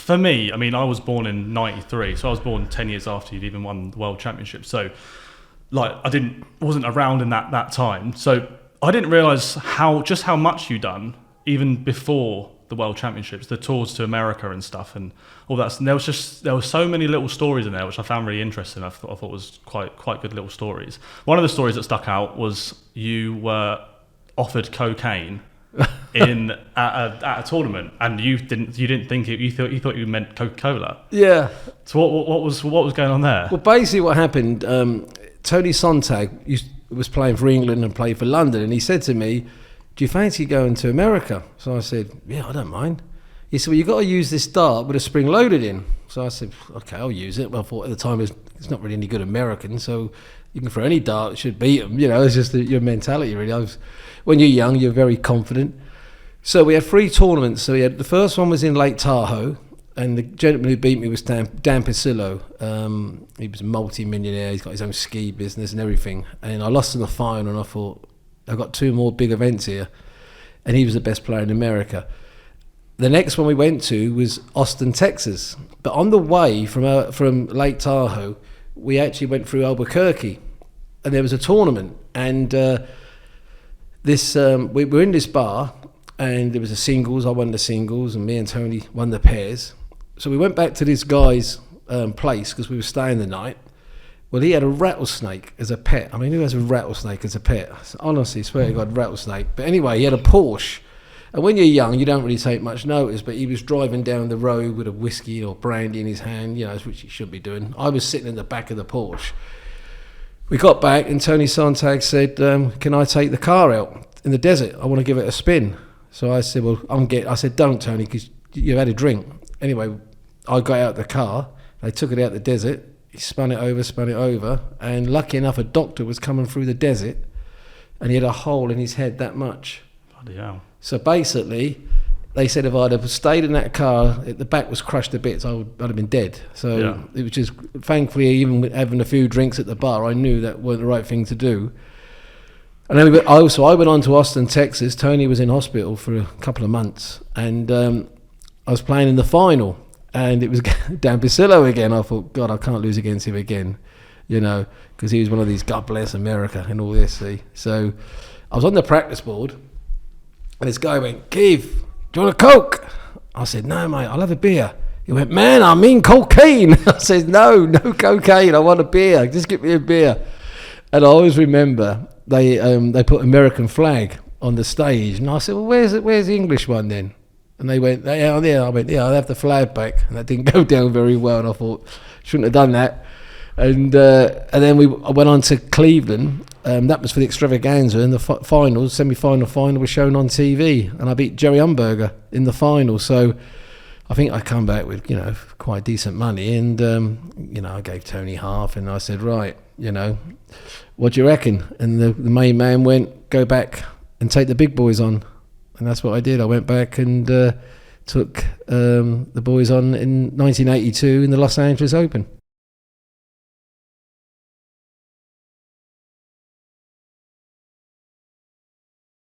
for me, I mean, I was born in '93, so I was born 10 years after you'd even won the World Championship. So, like, wasn't around in that time. So I didn't realise how much you'd done even before the World Championships, the tours to America and stuff, and all that. And there were so many little stories in there which I found really interesting. I thought was quite good little stories. One of the stories that stuck out was you were offered cocaine at a tournament, and you didn't think it. You thought you meant Coca-Cola. Yeah. So what was going on there? Well, basically what happened. Tony Sontag was playing for England and played for London, and he said to me, "Do you fancy going to America?" So I said, "Yeah, I don't mind." He said, "Well, you've got to use this dart with a spring loaded in." So I said, "Okay, I'll use it." Well, I thought at the time it's not really any good American, so you can throw any dart, it should beat them. You know, it's just your mentality, really. When you're young, you're very confident. So we had 3 tournaments. So the first one was in Lake Tahoe, and the gentleman who beat me was Dan Pisillo. He was a multi-millionaire. He's got his own ski business and everything. And I lost in the final, and I thought, I've got 2 more big events here. And he was the best player in America. The next one we went to was Austin, Texas. But on the way from Lake Tahoe, we actually went through Albuquerque, and there was a tournament. And we were in this bar, and there was a singles. I won the singles, and me and Tony won the pairs. So we went back to this guy's place because we were staying the night. Well, he had a rattlesnake as a pet. I mean, who has a rattlesnake as a pet? Honestly, swear to God, rattlesnake. But anyway, he had a Porsche. And when you're young, you don't really take much notice, but he was driving down the road with a whiskey or brandy in his hand, you know, which he should be doing. I was sitting in the back of the Porsche. We got back, and Tony Sontag said, "Can I take the car out in the desert? I want to give it a spin." So I said, "Well, I said, "Don't, Tony, because you've had a drink." Anyway, I got out the car. They took it out the desert. He spun it over, and lucky enough, a doctor was coming through the desert, and he had a hole in his head that much. Bloody hell. So basically, they said if I'd have stayed in that car, the back was crushed to bits, I'd have been dead. So It was just, thankfully, even having a few drinks at the bar, I knew that weren't the right thing to do. And then I went on to Austin, Texas. Tony was in hospital for a couple of months, and I was playing in the final, and it was Dan Pisillo again. I thought, God, I can't lose against him again, you know, because he was one of these God bless America and all this, see. So I was on the practice board, and this guy went, "Keith, do you want a Coke?" I said, "No, mate, I'll have a beer." He went, "Man, I mean cocaine." I said, no cocaine, I want a beer, just give me a beer. And I always remember they put American flag on the stage, and I said, "Well, where's the English one then?" And they went, "Yeah, there." I went, "Yeah, I'll have the flag back." And that didn't go down very well, and I thought, shouldn't have done that. And then I went on to Cleveland. That was for the extravaganza, and the semi-final was shown on TV, and I beat Jerry Umberger in the final. So I think I come back with, you know, quite decent money, and you know, I gave Tony half, and I said, "Right, you know, what do you reckon?" And the main man went, "Go back and take the big boys on," and that's what I did. I went back and took the boys on in 1982 in the Los Angeles Open.